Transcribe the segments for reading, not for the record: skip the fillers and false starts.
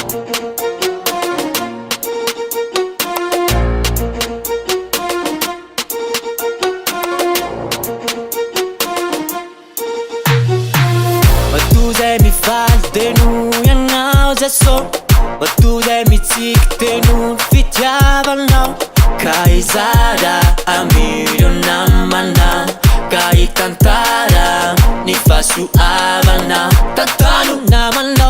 But tu sei mi falte nu yang nausea so. But tu sei mi zikte nu fitiava no. Kaisara amirio namana. Kai cantara ni fa su avana. Tantanu namano,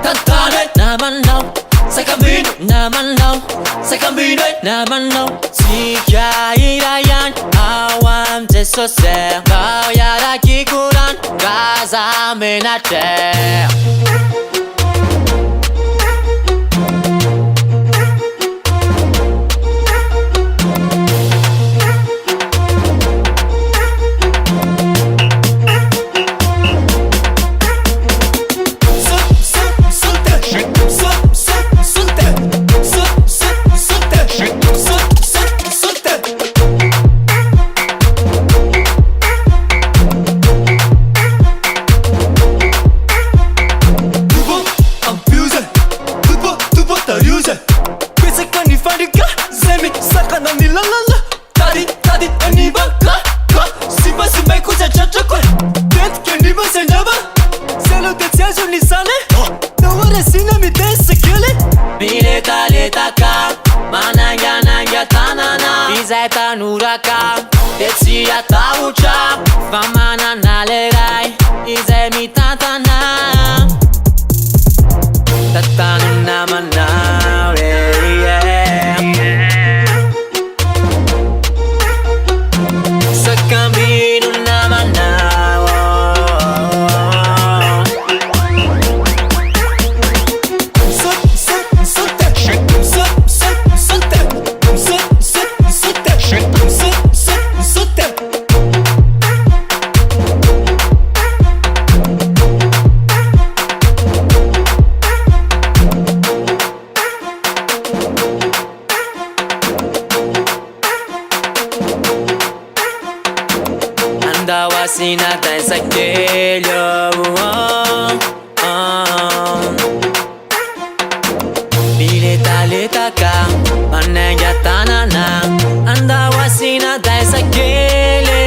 tantane namano. Sai cammino namano, sai cammino namano. Si kairayan awam jeso se. Kau yara kikuran casa menate. Questa cani fa di ca, semi, sacana ni la la la. Tadi, tadi, ani ba ka, ka. Simba, simba, cosa c'è c'è qua. Dent che ni ba se nyaba. Se lo te tia jo ni sane. No ore sina mi te se kele. Bileta leta ka, mananga nanga tanana. Bizeta nuraka, tetsia taucha. Famana nalerai, izemi tatana. Tatanu namana, yeah. Sa cammino namana. Andava sina danza quello. Bileta leta ka, mananga tanana. Andava sina danza quello.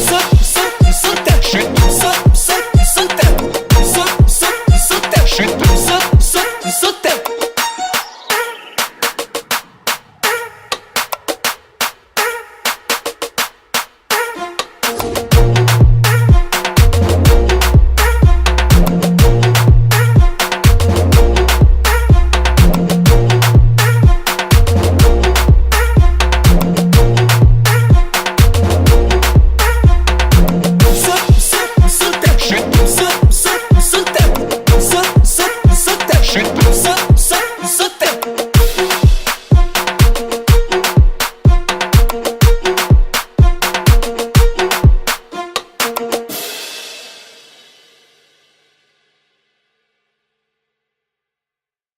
So